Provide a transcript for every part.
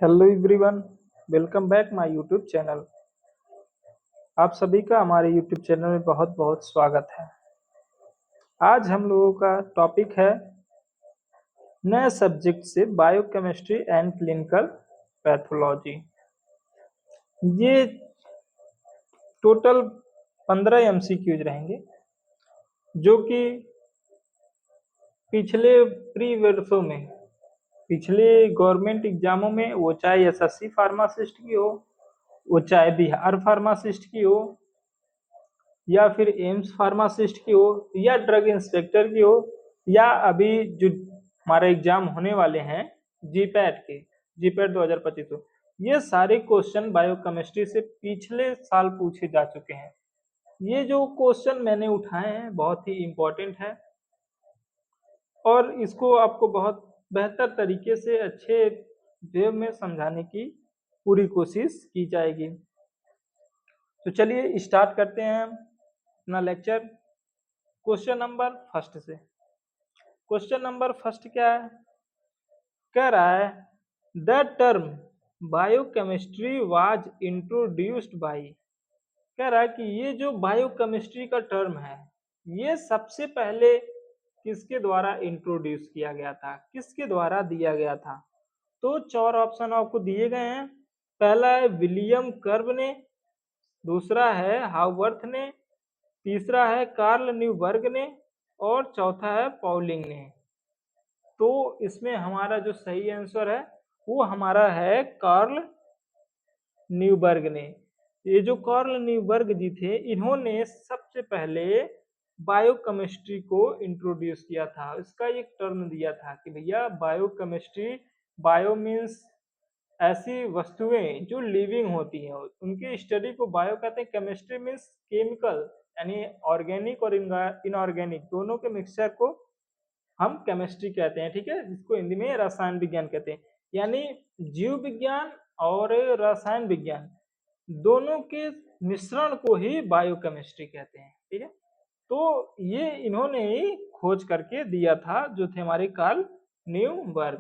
Hello everyone, welcome back my YouTube channel. आप सभी का हमारे यूट्यूब चैनल में बहुत बहुत स्वागत है। आज हम लोगों का टॉपिक है नए सब्जेक्ट से बायोकेमिस्ट्री एंड क्लिनिकल पैथोलॉजी। ये टोटल 15 एमसीक्यूज रहेंगे जो कि पिछले प्री वर्षों में, पिछले गवर्नमेंट एग्जामों में, वो चाहे एसएससी फार्मासिस्ट की हो, वो चाहे बिहार फार्मासिस्ट की हो, या फिर एम्स फार्मासिस्ट की हो, या ड्रग इंस्पेक्टर की हो, या अभी जो हमारे एग्जाम होने वाले हैं जीपैट के, जीपैट 2025 हो, ये सारे क्वेश्चन बायोकेमिस्ट्री से पिछले साल पूछे जा चुके हैं। ये जो क्वेश्चन मैंने उठाए हैं बहुत ही इम्पोर्टेंट है और इसको आपको बहुत बेहतर तरीके से अच्छे वे में समझाने की पूरी कोशिश की जाएगी। तो चलिए स्टार्ट करते हैं अपना लेक्चर क्वेश्चन नंबर फर्स्ट से। क्वेश्चन नंबर फर्स्ट क्या है? कह रहा है the term biochemistry was introduced by. कह रहा है कि ये जो बायोकेमिस्ट्री का टर्म है ये सबसे पहले किसके द्वारा इंट्रोड्यूस किया गया था, किसके द्वारा दिया गया था? तो चार ऑप्शन आपको दिए गए हैं। पहला है विलियम कर्व ने, दूसरा है हावर्थ ने, तीसरा है कार्ल न्यूबर्ग ने और चौथा है पॉलिंग ने। तो इसमें हमारा जो सही आंसर है वो हमारा है कार्ल न्यूबर्ग ने। ये जो कार्ल न्यूबर्ग जी थे इन्होंने सबसे पहले बायोकेमिस्ट्री को इंट्रोड्यूस किया था। इसका एक टर्म दिया था कि भैया बायोकेमिस्ट्री, बायो मीन्स ऐसी वस्तुएं जो लिविंग होती हैं, उनकी स्टडी को बायो कहते हैं। केमिस्ट्री मीन्स केमिकल, यानी ऑर्गेनिक और इनऑर्गेनिक दोनों के मिक्सचर को हम केमिस्ट्री कहते हैं। ठीक है, जिसको हिंदी में रसायन विज्ञान कहते हैं। यानी जीव विज्ञान और रसायन विज्ञान दोनों के मिश्रण को ही बायोकेमिस्ट्री कहते हैं। ठीक है, तो ये इन्होंने ही खोज करके दिया था, जो थे हमारे कार्ल न्यूबर्ग।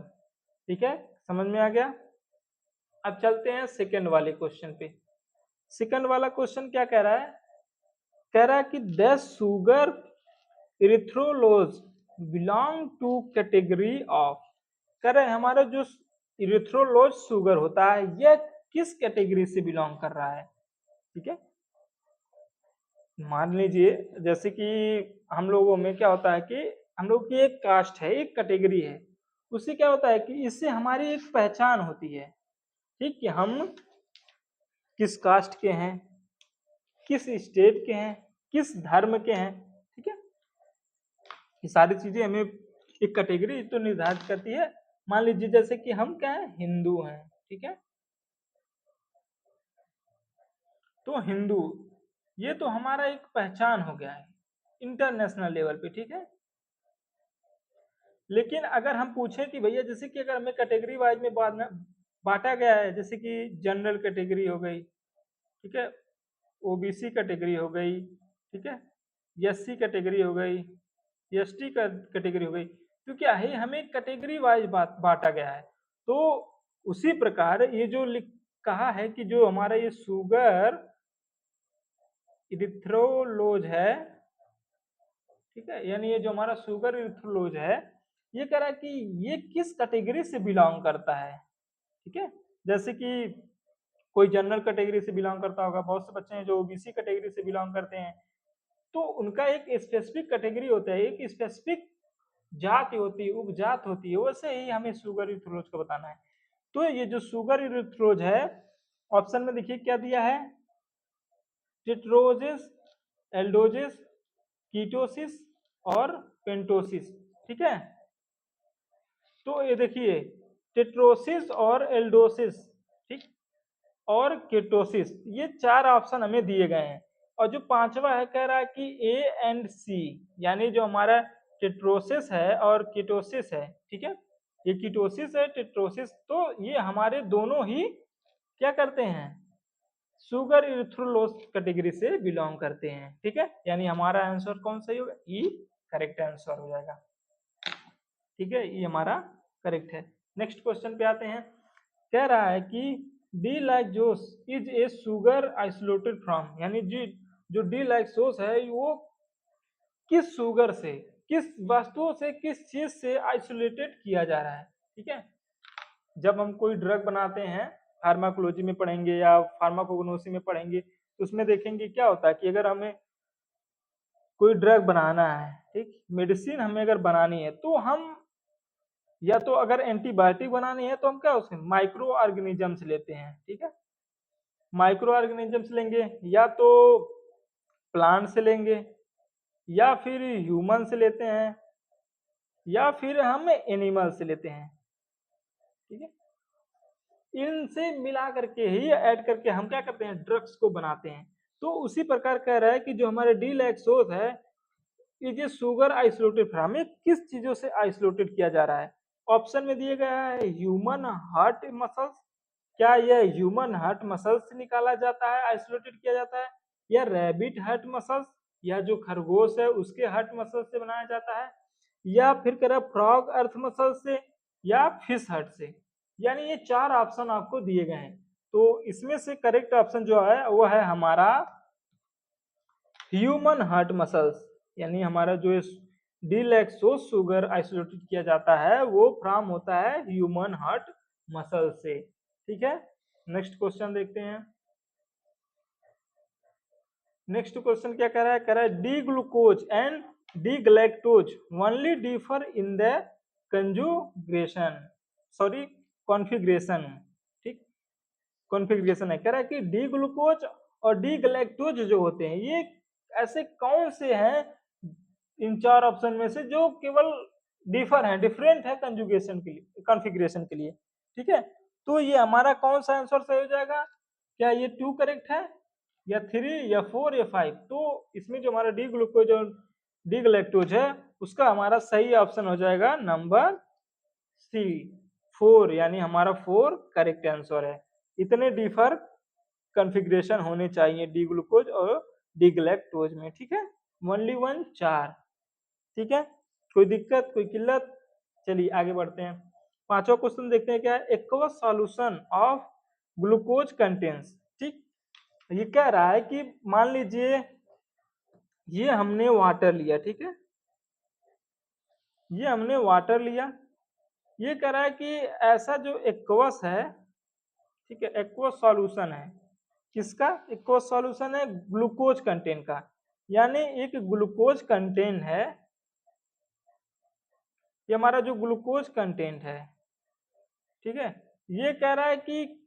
ठीक है, समझ में आ गया। अब चलते हैं सेकंड वाले क्वेश्चन पे। सेकंड वाला क्वेश्चन क्या कह रहा है? कह रहा है कि the sugar erythrulose belong to category of. कह रहे हैं हमारा जो इरिथ्रोलोज सुगर होता है यह किस कैटेगरी से बिलोंग कर रहा है? ठीक है, मान लीजिए जैसे कि हम लोगों में क्या होता है कि हम लोग की एक कास्ट है, एक कैटेगरी है, उससे क्या होता है कि इससे हमारी एक पहचान होती है। ठीक, कि हम किस कास्ट के हैं, किस स्टेट के हैं, किस धर्म के हैं। ठीक है, ये सारी चीजें हमें एक कैटेगरी तो निर्धारित करती है। मान लीजिए जैसे कि हम क्या है, हिंदू हैं। ठीक है, तो हिंदू ये तो हमारा एक पहचान हो गया है इंटरनेशनल लेवल पे। ठीक है, लेकिन अगर हम पूछें कि भैया जैसे कि अगर हमें कैटेगरी वाइज में बांटा गया है, जैसे कि जनरल कैटेगरी हो गई, ठीक है, ओबीसी कैटेगरी हो गई, ठीक है, एससी कैटेगरी हो गई, एसटी कैटेगरी हो गई, तो क्या है हमें कैटेगरी वाइज बांटा गया है। तो उसी प्रकार ये जो कहा है कि जो हमारा ये सुगर इरिथ्रोलोज है, ठीक है, यानी ये जो हमारा सुगर इरिथ्रोलोज है ये कह रहा है कि ये किस कैटेगरी से बिलोंग करता है। ठीक है, जैसे कि कोई जनरल कैटेगरी से बिलोंग करता होगा, बहुत से बच्चे हैं जो ओबीसी कैटेगरी से बिलोंग करते हैं, तो उनका एक स्पेसिफिक कैटेगरी होता है, एक स्पेसिफिक जाति होती है, उपजात होती है। वैसे ही हमें सुगर इरिथ्रोलोज को बताना है। तो ये जो सुगर इरिथ्रोलोज है, ऑप्शन में देखिए क्या दिया है, टिट्रोजिस, एल्डोजिस, कीटोसिस और पेंटोसिस। ठीक है, तो ये देखिए टिट्रोसिस और एल्डोसिस, ठीक, और कीटोसिस, ये चार ऑप्शन हमें दिए गए हैं। और जो पांचवा है कह रहा है कि ए एंड सी, यानी जो हमारा टिट्रोसिस है और कीटोसिस है। ठीक है, ये कीटोसिस है, टिट्रोसिस, तो ये हमारे दोनों ही क्या करते हैं, सुगर इरिथ्रोलोज कैटेगरी से बिलोंग करते हैं। ठीक है, यानी हमारा आंसर कौन सही होगा, ई करेक्ट आंसर हो जाएगा। ठीक है, ये हमारा करेक्ट है। नेक्स्ट क्वेश्चन पे आते हैं। कह रहा है कि D lyxose is a sugar isolated from, यानी जी जो डी लाइक्सोस है वो किस शुगर से, किस वस्तु से, किस चीज से आइसोलेटेड किया जा रहा है। ठीक है, जब हम कोई ड्रग बनाते हैं, फार्माकोलॉजी में पढ़ेंगे या फार्माकोग्नोसी में पढ़ेंगे, तो उसमें देखेंगे क्या होता है कि अगर हमें कोई ड्रग बनाना है, ठीक, मेडिसिन हमें अगर बनानी है तो हम, या तो अगर एंटीबायोटिक बनानी है तो हम क्या उसमें माइक्रो ऑर्गेनिजम्स लेते हैं। ठीक है, माइक्रो ऑर्गेनिजम्स लेंगे, या तो प्लांट से लेंगे, या फिर ह्यूमन से लेते हैं, या फिर हम एनिमल से लेते हैं। ठीक है, इनसे मिला करके ही ऐड करके हम क्या करते हैं, ड्रग्स को बनाते हैं। तो उसी प्रकार कह रहा है कि जो हमारे डी लैक्सोज है, ये जो शुगर आइसोलेटेड फ्रॉम, ये किस चीजों से आइसोलेटेड किया जा रहा है। ऑप्शन में दिए गया है ह्यूमन हार्ट मसल्स, क्या यह ह्यूमन हार्ट मसल्स से निकाला जाता है, आइसोलेटेड किया जाता है, या रैबिट हार्ट मसल्स, या जो खरगोश है उसके हार्ट मसल्स से बनाया जाता है, या फिर कह रहा फ्रॉग अर्थ मसल से, या फिश हार्ट से। यानी ये चार ऑप्शन आपको दिए गए हैं, तो इसमें से करेक्ट ऑप्शन जो है वो है हमारा ह्यूमन हार्ट मसल्स, यानी हमारा जो डीलैक्सोज शुगर आइसोलेटेड किया जाता है वो फ्रॉम होता है ह्यूमन हार्ट मसल से। ठीक है, नेक्स्ट क्वेश्चन देखते हैं। नेक्स्ट क्वेश्चन क्या कह रहा है, कह रहा है D glucose and D गलैक्टोज only differ in the conjugation, sorry configuration. ठीक, कॉन्फ़िगरेशन है, कह रहा है कि डी ग्लूकोज और डी गलैक्टोज जो होते हैं ये ऐसे कौन से हैं इन चार ऑप्शन में से जो केवल डिफर है, डिफरेंट है कंजुगेशन के लिए, कॉन्फ़िगरेशन के लिए। ठीक है, तो ये हमारा कौन सा आंसर सही हो जाएगा, क्या ये 2 करेक्ट है, या 3, या 4, या 5। तो इसमें जो हमारा डी ग्लूकोज और डी गलैक्टोज है उसका हमारा सही ऑप्शन हो जाएगा नंबर सी 4, यानी हमारा 4 करेक्ट आंसर है। इतने डिफर कॉन्फ़िगरेशन होने चाहिए डी ग्लूकोज और डी गलैक्टोज में। ठीक है, ओनली 1 4। ठीक है, कोई दिक्कत, कोई किल्लत। चलिए आगे बढ़ते हैं, पांचवा क्वेश्चन देखते हैं क्या है, aqueous solution of glucose contains. ठीक, ये कह रहा है कि मान लीजिए ये हमने वाटर लिया, ठीक है, ये हमने वाटर लिया, ये कह रहा है कि ऐसा जो एक्वस है, ठीक है, एक्वस सॉल्यूशन है, किसका एक्वस सॉल्यूशन है, ग्लूकोज कंटेंट का, यानी एक ग्लूकोज कंटेंट है, ये हमारा जो ग्लूकोज कंटेंट है, ठीक है, ये कह रहा है कि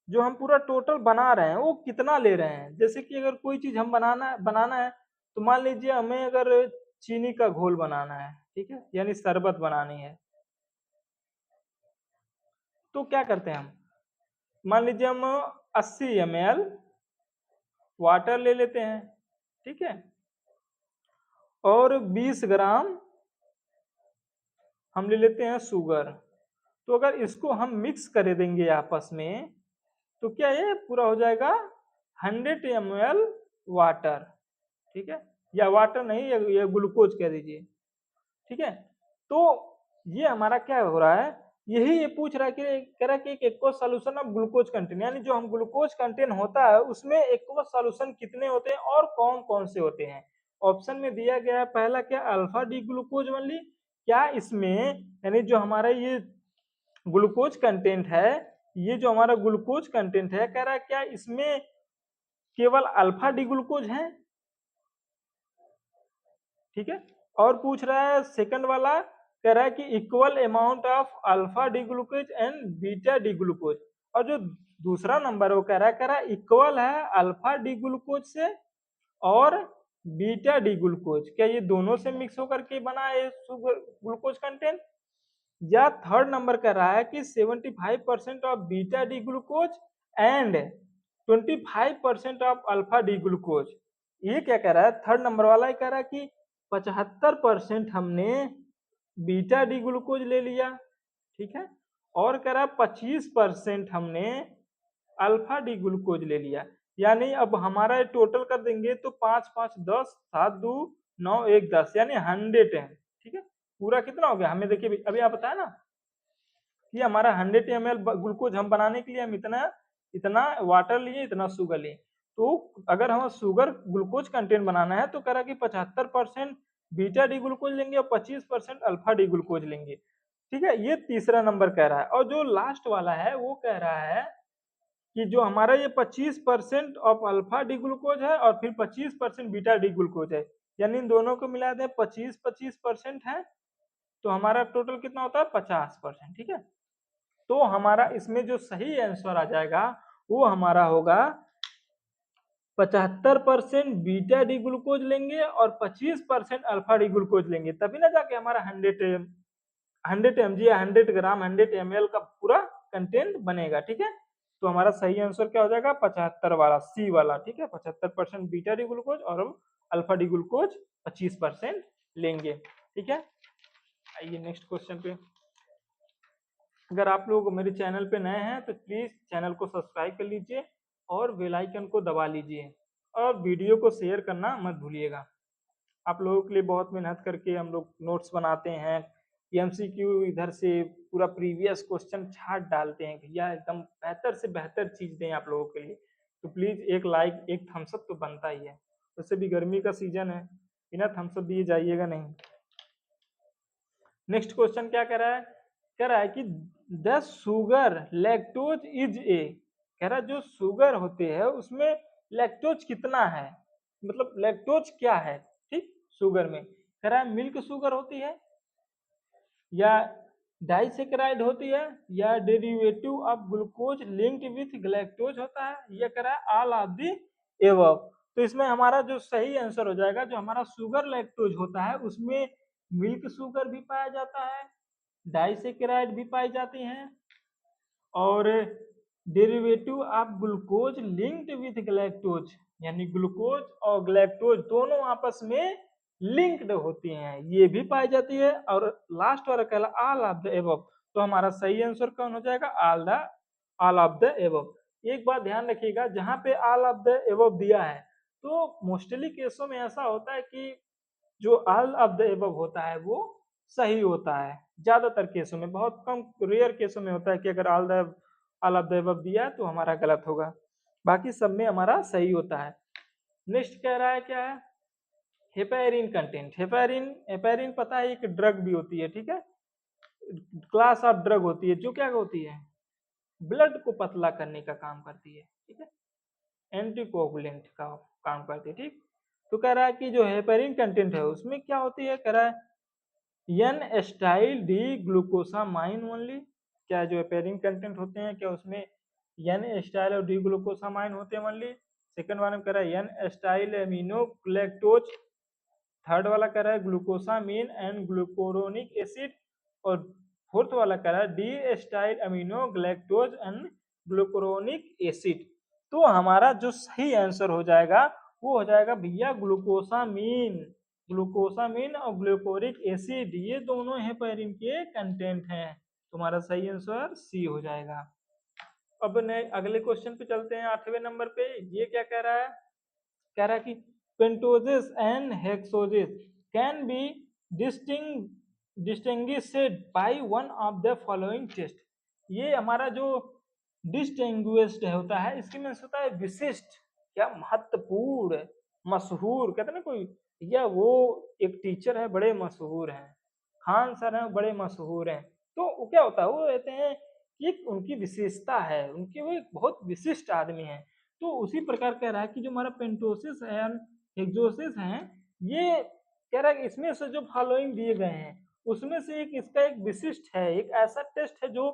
जो हम पूरा टोटल बना रहे हैं वो कितना ले रहे हैं। जैसे कि अगर कोई चीज हम बनाना है, तो मान लीजिए हमें अगर चीनी का घोल बनाना है, ठीक है, यानी शरबत बनानी है, तो क्या करते हैं हम, मान लीजिए हम 80 ml वाटर ले लेते हैं, ठीक है, और 20 ग्राम हम ले लेते हैं शुगर। तो अगर इसको हम मिक्स कर देंगे आपस में, तो क्या ये पूरा हो जाएगा 100 ml वाटर। ठीक है, या वाटर नहीं, या ग्लूकोज कह दीजिए। ठीक है, तो ये हमारा क्या हो रहा है, यही ये पूछ रहा है कि कह रहा है कि एक aqueous solution of glucose content, यानी जो हम ग्लूकोज कंटेंट होता है उसमें एक्वस सॉल्यूशन कितने होते हैं और कौन कौन से होते हैं। ऑप्शन में दिया गया है पहला क्या, अल्फा डी ग्लूकोज ओनली, क्या इसमें यानी जो हमारा ये ग्लूकोज कंटेंट है, ये जो हमारा ग्लूकोज कंटेंट है, कह रहा है क्या इसमें केवल अल्फा डी ग्लूकोज है। ठीक है, और पूछ रहा है सेकंड वाला, कह रहा है कि equal amount of alpha D glucose and beta D glucose, और जो दूसरा नंबर है वो कह रहा है इक्वल है अल्फा डी ग्लूकोज से और बीटा डी ग्लूकोज, क्या ये दोनों से मिक्स होकर के बना है शुगर ग्लूकोज कंटेंट। या थर्ड नंबर कह रहा है कि 75% of beta D glucose and 25% of alpha D glucose. ये क्या कह रहा है, थर्ड नंबर वाला ही कह रहा है कि 75% हमने बीटा डी ग्लूकोज ले लिया, ठीक है, और कह रहा है 25% हमने अल्फा डी ग्लूकोज ले लिया। यानी अब हमारा टोटल कर देंगे तो 5 5 10 7 2 9 1 10, यानी 100 है। ठीक है, पूरा कितना हो गया हमें देखिए अभी आप बताया ना कि हमारा 100 ml ग्लूकोज हम बनाने के लिए हम इतना इतना वाटर लिए, इतना शुगर लिए। तो अगर हमें शुगर ग्लूकोज कंटेंट बनाना है तो कह रहा कि 75% बीटा डी ग्लूकोज लेंगे और 25% अल्फा डी ग्लूकोज लेंगे। ठीक है, ये तीसरा नंबर कह रहा है। और जो लास्ट वाला है वो कह रहा है कि जो हमारा ये 25% ऑफ अल्फा डी ग्लूकोज है और फिर 25% बीटा डी ग्लूकोज है, यानी इन दोनों को मिला दें 25-25% है, तो हमारा टोटल कितना होता है 50%। ठीक है, तो हमारा इसमें जो सही आंसर आ जाएगा वो हमारा होगा 75% बीटा डी ग्लूकोज लेंगे और 25% अल्फा डी ग्लूकोज लेंगे, तभी ना जाके हमारा 100 mg या 100 ग्राम 100 ml का पूरा कंटेंट बनेगा। ठीक है, तो हमारा सही आंसर क्या हो जाएगा 75 वाला, सी वाला। ठीक है, 75% बीटा डी ग्लूकोज और अल्फा डी ग्लूकोज 25% लेंगे। ठीक है, आइए नेक्स्ट क्वेश्चन पे। अगर आप लोग मेरे चैनल पे नए हैं तो प्लीज चैनल को सब्सक्राइब कर लीजिए और बेल आइकन को दबा लीजिए और वीडियो को शेयर करना मत भूलिएगा। आप लोगों के लिए बहुत मेहनत करके हम लोग नोट्स बनाते हैं, एमसीक्यू इधर से पूरा प्रीवियस क्वेश्चन छाट डालते हैं। भैया एकदम बेहतर से बेहतर चीज दें आप लोगों के लिए, तो प्लीज एक लाइक एक थम्स अप तो बनता ही है। वैसे भी गर्मी का सीजन है, बिना थम्स अप दिए जाइएगा नहीं। नेक्स्ट क्वेश्चन क्या कह रहा है, कह रहा है कि the sugar lactose is a, कह रहा है जो शुगर होते हैं उसमें लैक्टोज कितना है, मतलब लैक्टोज क्या है। ठीक, शुगर में कह रहा है मिल्क शुगर होती है या डाइसेकेराइड होती है या derivative of glucose linked with galactose होता है, या कह रहा है ऑल ऑफ द एबव। तो इसमें हमारा जो सही आंसर हो जाएगा, जो हमारा शुगर लैक्टोज होता है उसमें मिल्क शुगर भी पाया जाता है, डाइसेकेराइड भी पाई जाती हैं और derivative of glucose linked with galactose, यानी ग्लूकोज और ग्लैक्टोज दोनों आपस में लिंक्ड होती हैं, ये भी पाई जाती है। और लास्ट वाला कहला ऑल ऑफ द एबव, तो हमारा सही आंसर कौन हो जाएगा ऑल ऑफ द एबव। एक बात ध्यान रखिएगा, जहां पे ऑल ऑफ द एबव दिया है तो मोस्टली केसों में ऐसा होता है कि जो ऑल ऑफ द एबव होता है वो सही होता है, ज्यादातर केसों में। बहुत कम रेयर केसों में होता है कि अगर ऑल ऑफ द एबव दिया तो हमारा गलत होगा, बाकी सब में हमारा सही होता है। नेक्स्ट कह रहा है क्या है, हेपेरिन कंटेंट। हेपेरिन पता है एक ड्रग भी होती है। ठीक है, क्लास ऑफ ड्रग होती है जो क्या होती है, ब्लड को पतला करने का काम करती है। ठीक है, एंटीकोगुलेंट का काम करती है। ठीक, तो कह रहा है कि जो हेपेरिन कंटेंट है उसमें क्या होती है, कह रहा है N acetyl D glucosamine only. क्या जो हेपेरिन कंटेंट होते हैं क्या उसमें एन एस्टाइल और डी ग्लूकोसामाइन होते हैं ओनली। सेकंड वाला कह रहा है N acetyl amino galactose. Third वाला कह रहा है ग्लूकोसामीन एंड ग्लूकोरोनिक एसिड। और फोर्थ वाला कह रहा है D acetyl amino galactose and glucuronic acid. तो हमारा जो सही आंसर हो जाएगा वो हो जाएगा भैया ग्लूकोसामीन। ग्लूकोसामीन और ग्लूकोरिक एसिड ये दोनों हेपेरिन के कंटेंट हैं, तुम्हारा सही आंसर सी हो जाएगा। अब अगले क्वेश्चन पे चलते हैं, 8वें नंबर पे। ये क्या कह रहा है, कह रहा है कि pentoses and hexoses can be distinguished by one of the following test. ये हमारा जो डिस्टिंग्विश्ड होता है इसके मीन्स होता है विशिष्ट, क्या महत्वपूर्ण, मशहूर। कहते हैं ना कोई, या वो एक टीचर है बड़े मशहूर हैं, खान सर हैं बड़े मशहूर हैं, तो वो क्या होता है, वो कहते हैं कि उनकी विशेषता है, उनके वो एक बहुत विशिष्ट आदमी है। तो उसी प्रकार कह रहा है कि जो हमारा पेंटोसिस है हेक्सोसिस है, ये कह रहा है कि इसमें से जो फॉलोइंग दिए गए हैं उसमें से एक इसका एक विशिष्ट है, एक ऐसा टेस्ट है जो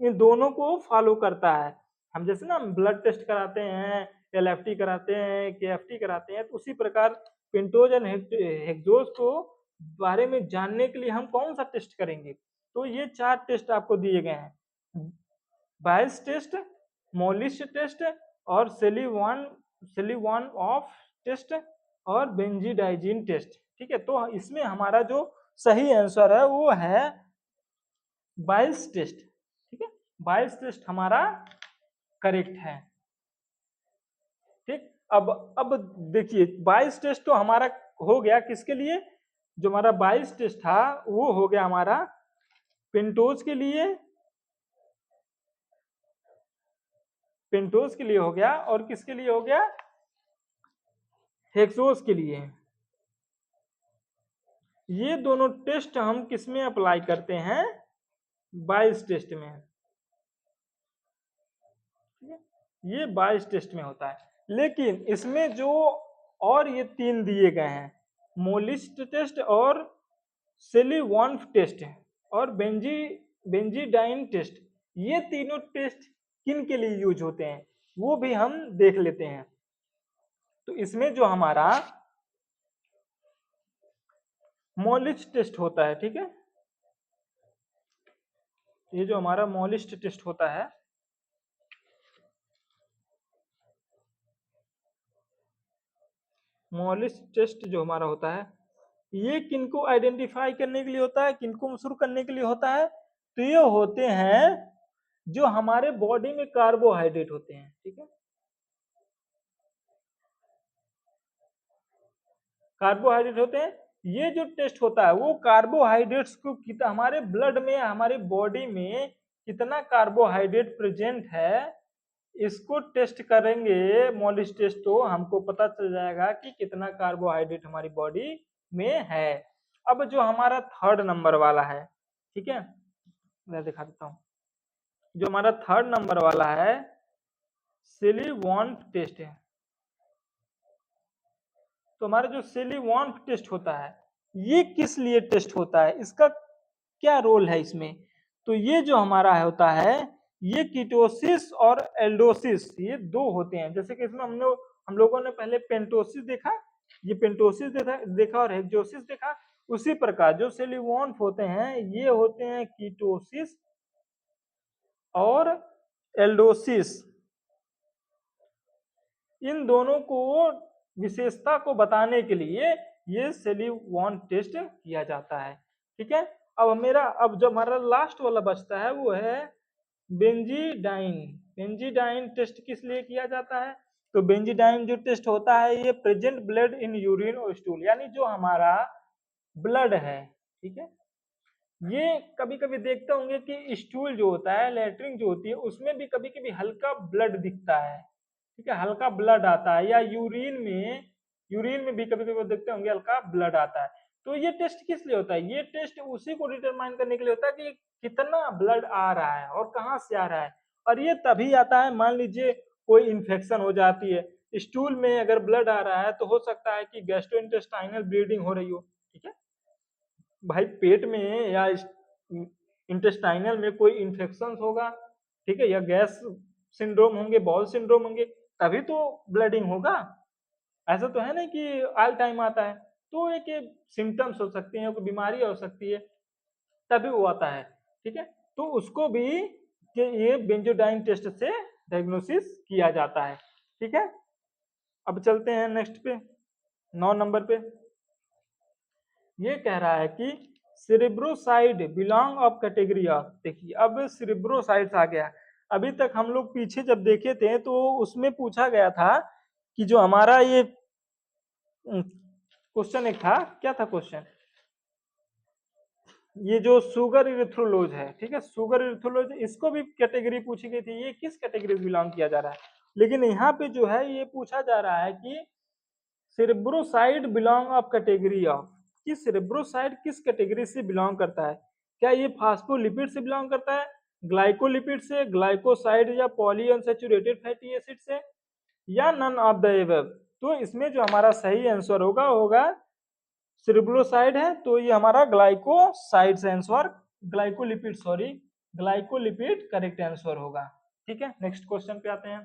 इन दोनों को फॉलो करता है। हम जैसे ना ब्लड टेस्ट कराते हैं, एलएफटी कराते हैं, केएफटी कराते हैं, तो उसी प्रकार पेंटोज एंड हेक्सोस को बारे में जानने के लिए हम कौन सा टेस्ट करेंगे। तो ये 4 टेस्ट आपको दिए गए हैं, बाइस टेस्ट, मोलिस टेस्ट और सेलिवान ऑफ टेस्ट और बेंजीडाइजिन टेस्ट। ठीक है, तो इसमें हमारा जो सही आंसर है वो है 22 टेस्ट। ठीक है, 22 टेस्ट हमारा करेक्ट है। ठीक, अब देखिए 22 टेस्ट तो हमारा हो गया किसके लिए, जो हमारा 22 टेस्ट था वो हो गया हमारा पेंटोज के लिए पेंटोज के लिए हो गया और किसके लिए हो गया, हेक्सोज के लिए। ये दोनों टेस्ट हम किस में अप्लाई करते हैं, बाइस टेस्ट में। ये बाइस टेस्ट में होता है, लेकिन इसमें जो और ये तीन दिए गए हैं, मोलिस्ट टेस्ट और सेली-वॉल्फ टेस्ट और बेंजीडाइन टेस्ट, ये तीनों टेस्ट किन के लिए यूज होते हैं वो भी हम देख लेते हैं। तो इसमें जो हमारा मोलिस्ट टेस्ट होता है, ठीक है, ये जो हमारा मोलिस्ट टेस्ट होता है, मोलिस्ट टेस्ट जो हमारा होता है, ये किनको आइडेंटिफाई करने के लिए होता है, किनको शुरू करने के लिए होता है, तो ये होते हैं जो हमारे बॉडी में कार्बोहाइड्रेट होते हैं, ठीक है, कार्बोहाइड्रेट होते हैं। ये जो टेस्ट होता है वो कार्बोहाइड्रेट्स को हमारे ब्लड में, हमारी बॉडी में कितना कार्बोहाइड्रेट प्रेजेंट है, इसको टेस्ट करेंगे मोलिस्ट टेस्ट, तो हमको पता चल जाएगा कि कितना कार्बोहाइड्रेट हमारी बॉडी में है। अब जो हमारा थर्ड नंबर वाला है, ठीक है, मैं दिखा देता हूँ, जो हमारा थर्ड नंबर वाला है सेली-वॉल्फ टेस्ट है। तो हमारा जो सेली-वॉल्फ टेस्ट होता है, ये किस लिए टेस्ट होता है, इसका क्या रोल है इसमें, तो ये जो हमारा होता है, ये कीटोसिस और एल्डोसिस, ये दो होते हैं। जैसे कि इसमें हम लोगों ने पहले पेंटोसिस देखा, ये पेंटोसिस देखा और हेक्सोसिस देखा, उसी प्रकार जो सेली-वॉल्फ होते हैं ये होते हैं कीटोसिस और एल्डोसिस। इन दोनों को विशेषता को बताने के लिए ये सेली-वॉल्फ टेस्ट किया जाता है, ठीक है। अब जो हमारा लास्ट वाला बचता है वो है बेंजीडाइन। बेंजीडाइन टेस्ट किस लिए किया जाता है, तो बेंजीडाइन जो टेस्ट होता है ये प्रेजेंट ब्लड इन यूरिन और स्टूल, यानी जो हमारा ब्लड है, ठीक है, ये कभी कभी देखते होंगे कि स्टूल जो होता है, लेटरिन जो होती है, उसमें भी कभी कभी हल्का ब्लड दिखता है, ठीक है, हल्का ब्लड आता है, या यूरिन में भी कभी कभी देखते होंगे हल्का ब्लड आता है। तो ये टेस्ट किस लिए होता है, ये टेस्ट उसी को डिटरमाइन करने के लिए होता है कि कितना ब्लड आ रहा है और कहाँ से आ रहा है। और ये तभी आता है, मान लीजिए कोई इन्फेक्शन हो जाती है, स्टूल में अगर ब्लड आ रहा है तो हो सकता है कि गैस्ट्रोइंटेस्टाइनल ब्लीडिंग हो रही हो, ठीक है, भाई पेट में या इंटेस्टाइनल में कोई इन्फेक्शन होगा, ठीक है, या गैस सिंड्रोम होंगे, बॉल सिंड्रोम होंगे, तभी तो ब्लडिंग होगा। ऐसा तो है नहीं कि ऑल टाइम आता है। तो एक सिम्टम्स हो सकती हैं, कोई बीमारी हो सकती है, तभी वो आता है, ठीक है। तो उसको भी ये बेंजोडाइन टेस्ट से डायग्नोसिस किया जाता है, ठीक है। अब चलते हैं नेक्स्ट पे, 9 नंबर पे। ये कह रहा है कि सेरेब्रोसाइड बिलोंग ऑफ कैटेगरी ऑफ, देखिए अब सेरेब्रोसाइड्स आ गया। अभी तक हम लोग पीछे जब देखे थे तो उसमें पूछा गया था कि जो हमारा ये क्वेश्चन एक था, क्या था क्वेश्चन, ये जो सुगर इरिथ्रोलोज है, ठीक है, सुगर इरिथ्रोलोज, इसको भी कैटेगरी पूछी गई थी, ये किस कैटेगरी से बिलोंग किया जा रहा है। लेकिन यहाँ पे जो है ये पूछा जा रहा है कि सेरेब्रोसाइड बिलोंग ऑफ कैटेगरी ऑफ, कि सेरेब्रोसाइड किस कैटेगरी से बिलोंग करता है, क्या ये फास्फोलिपिड से बिलोंग करता है, ग्लाइकोलिपिड से, ग्लाइकोसाइड या पॉलीअनसैचुरेटेड फैटी एसिड से, या नन ऑफ द एबव। तो इसमें जो हमारा सही आंसर होगा सेरेब्रोसाइड है, तो ये हमारा ग्लाइकोसाइड से answer, glycolipid sorry, glycolipid correct answer होगा, ठीक है। नेक्स्ट क्वेश्चन पे आते हैं।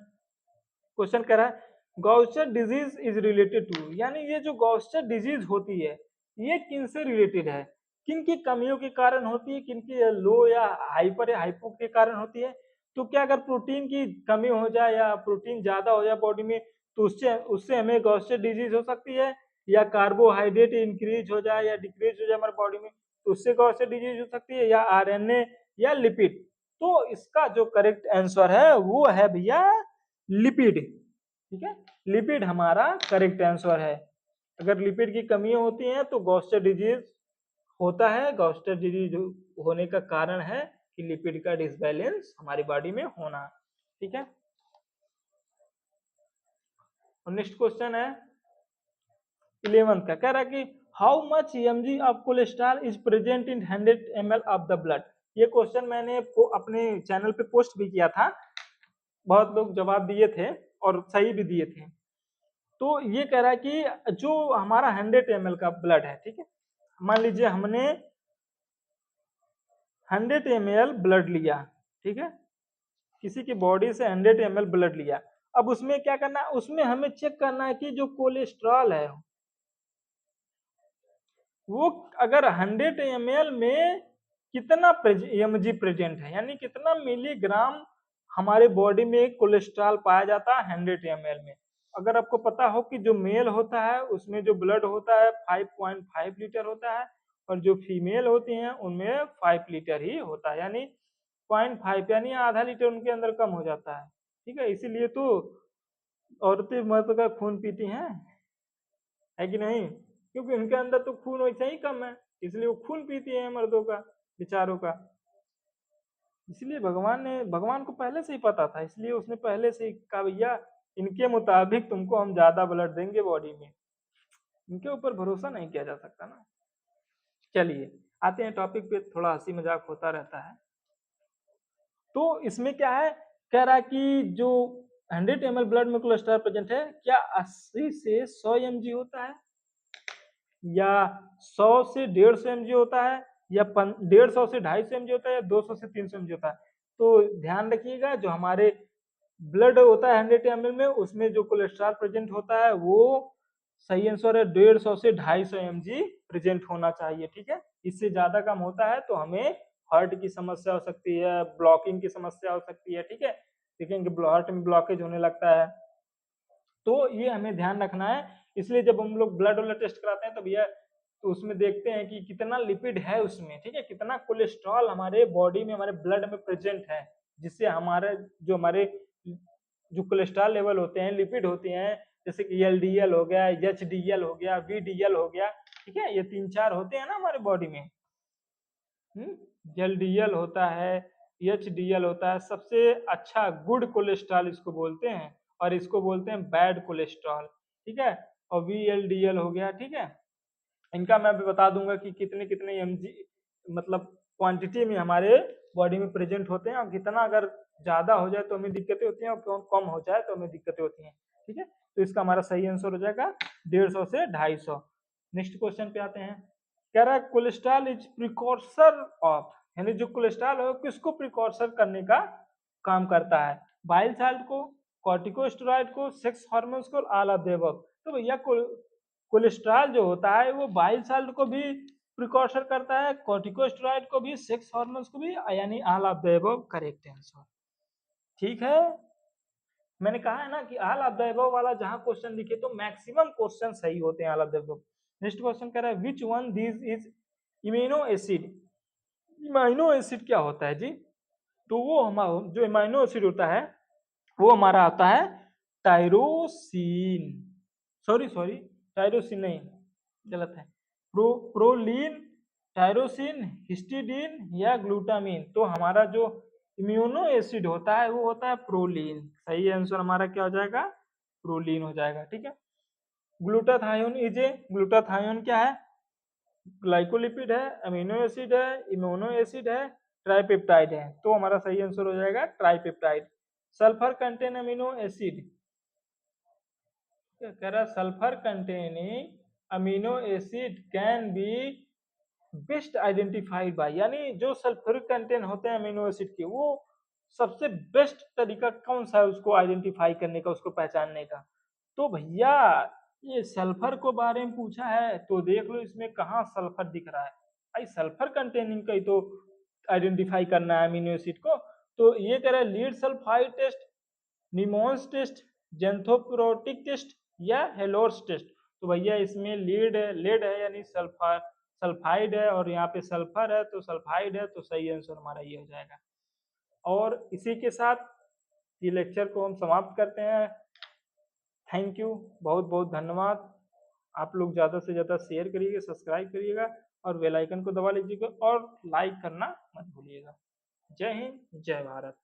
क्वेश्चन कह रहा है गॉस्टर डिजीज इज रिलेटेड टू, यानी ये जो गॉस्टर डिजीज होती है ये किन से रिलेटेड है, किन की कमियों के कारण होती है, किन की लो या हाइपर या हाइपो के कारण होती है। तो क्या अगर प्रोटीन की कमी हो जाए या प्रोटीन ज्यादा हो जाए बॉडी में, तो उससे उससे हमें गॉस्टर डिजीज हो सकती है, या कार्बोहाइड्रेट इंक्रीज हो जाए या डिक्रीज हो जाए हमारे बॉडी में, तो उससे गॉस्टर डिजीज हो सकती है, या आरएनए या लिपिड। तो इसका जो करेक्ट आंसर है वो है भैया लिपिड, ठीक है, लिपिड हमारा करेक्ट आंसर है। अगर लिपिड की कमी होती है तो गॉस्टर डिजीज होता है। गॉस्टर डिजीज होने का कारण है कि लिपिड का डिसबैलेंस हमारी बॉडी में होना, ठीक है। और नेक्स्ट क्वेश्चन है 11th का, कह रहा है कि how much mg of cholesterol is present in 100 ml of the blood. ये क्वेश्चन मैंने अपने चैनल पे पोस्ट भी किया था, बहुत लोग जवाब दिए थे और सही भी दिए थे। तो ये कह रहा है कि जो हमारा 100 ml का ब्लड है, ठीक है, मान लीजिए हमने 100 ml ब्लड लिया, ठीक है, किसी की बॉडी से 100 ml ब्लड लिया। अब उसमें क्या करना है, उसमें हमें चेक करना है कि जो कोलेस्ट्रॉल है वो अगर 100 ml में कितना mg प्रेजेंट है, यानी कितना मिलीग्राम हमारे बॉडी में कोलेस्ट्रॉल पाया जाता है 100 ml में। अगर आपको पता हो कि जो मेल होता है उसमें जो ब्लड होता है 5.5 लीटर होता है और जो फीमेल होती हैं उनमें 5 लीटर ही होता है, यानी 0.5 यानी आधा लीटर उनके अंदर कम हो जाता है, ठीक है। इसीलिए तो औरतें मर्द का खून पीती हैं, है कि नहीं, क्योंकि उनके अंदर तो खून वैसे ही कम है, इसलिए वो खून पीती हैं मर्दों का, बेचारों का। इसलिए भगवान को पहले से ही पता था, इसलिए उसने पहले से ही कहा भैया इनके मुताबिक तुमको हम ज्यादा ब्लड देंगे बॉडी में। इनके ऊपर भरोसा नहीं किया जा सकता ना। चलिए आते हैं टॉपिक पे, थोड़ा हंसी मजाक होता रहता है। तो इसमें क्या है, कह रहा है कि जो 100 ml ब्लड में कोलेस्ट्रॉल प्रेजेंट है, क्या 80 से 100 mg होता है, या 100 से 150 mg होता है, या 150 से 250 mg होता है, या 200 से 300 mg होता है। तो ध्यान रखिएगा, जो हमारे ब्लड होता है 100 ml में, उसमें जो कोलेस्ट्रॉल प्रेजेंट होता है वो सही आंसर है 150 से 250 mg प्रेजेंट होना चाहिए, ठीक है। इससे ज्यादा कम होता है तो हमें हार्ट की समस्या हो सकती है, ब्लॉकिंग की समस्या हो सकती है, ठीक है, देखेंगे हार्ट में ब्लॉकेज होने लगता है। तो ये हमें ध्यान रखना है। इसलिए जब हम लोग ब्लड वाला टेस्ट कराते हैं तो भैया तो उसमें देखते हैं कि कितना लिपिड है उसमें, ठीक है, कितना कोलेस्ट्रॉल हमारे बॉडी में हमारे ब्लड में प्रेजेंट है, जिससे हमारे जो कोलेस्ट्रॉल लेवल होते हैं, लिपिड होते हैं, जैसे कि एलडीएल हो गया, एचडीएल हो गया, वीडीएल हो गया, ठीक है, ये 3-4 होते हैं ना हमारे बॉडी में। एलडीएल होता है, एचडीएल होता है, सबसे अच्छा गुड कोलेस्ट्रॉल इसको बोलते हैं, और इसको बोलते हैं बैड कोलेस्ट्रॉल, ठीक है। और वीएलडीएल हो गया, ठीक है। इनका मैं भी बता दूंगा कि कितने कितने एमजी मतलब क्वांटिटी में हमारे बॉडी में प्रेजेंट होते हैं, और कितना अगर ज्यादा हो जाए तो हमें दिक्कतें होती हैं और कम हो जाए तो हमें दिक्कतें होती हैं, ठीक है। तो इसका हमारा सही आंसर हो जाएगा 150 से 250। नेक्स्ट क्वेश्चन पे आते हैं, कह रहा है कोलेस्ट्रॉल इज प्रिकॉर्सर ऑफ, यानी जो कोलेस्ट्रॉल है किसको प्रिकॉर्सर करने का काम करता है, बाइल सॉल्ट को, कॉर्टिकोस्टेरॉइड को, सेक्स हार्मोन्स को, ऑल ऑफ द अबव। तो भैया कोलेस्ट्रॉल जो होता है वो बाइल सॉल्ट को भी प्रिकॉर्सर करता है, कॉर्टिकोस्टेरॉइड को भी, सेक्स हार्मोन्स को भी, यानी all of the above correct answer, ठीक है। मैंने कहा है ना कि ऑल ऑफ द अबव वाला जहां क्वेश्चन दिखे तो मैक्सिमम क्वेश्चन सही होते हैं all of the above. Next question कह रहा है which one this is immuno acid. Imino acid क्या होता है जी, तो वो हमारा जो इमाइनो एसिड होता है वो हमारा आता है टायरोसिन, सॉरी टायरोसिन नहीं, गलत है, प्रोलीन, टायरोसिन, हिस्टिडीन या ग्लूटामिन। तो हमारा जो इम्यूनो एसिड होता है वो होता है प्रोलीन, सही आंसर हमारा क्या हो जाएगा, प्रोलीन हो जाएगा, ठीक है। ग्लूटाथायोन ग्लूटाथायोन क्या है, ग्लाइकोलिपिड है, अमीनो एसिड है, इम्यूनो एसिड है, ट्राइपेप्टाइड है। तो हमारा सही आंसर हो जाएगा tripeptide. Sulphur contain amino acid, कह रहा sulphur containing amino acid can be best identified by, यानी जो सल्फ्यूरिक कंटेंट होते हैं अमीनो एसिड के वो सबसे बेस्ट तरीका कौन सा है उसको आइडेंटिफाई करने का, उसको पहचानने का। तो भैया ये सल्फर को बारे में पूछा है तो देख लो इसमें कहाँ सल्फर दिख रहा है, भाई सल्फर कंटेनिंग का ही तो आइडेंटिफाई करना है अमीनो एसिड को। तो ये कह रहा है lead sulphide test, Millon's test, xanthoproteic test या हेलोर्स टेस्ट। तो भैया इसमें लेड है यानी सल्फर सल्फाइड है, और यहाँ पे सल्फर है तो सल्फाइड है, तो सही आंसर हमारा ये हो जाएगा। और इसी के साथ ये लेक्चर को हम समाप्त करते हैं। थैंक यू, बहुत बहुत धन्यवाद। आप लोग ज़्यादा से ज़्यादा शेयर करिएगा, सब्सक्राइब करिएगा और बेल आइकन को दबा लीजिएगा और लाइक करना मत भूलिएगा। जय हिंद, जय भारत।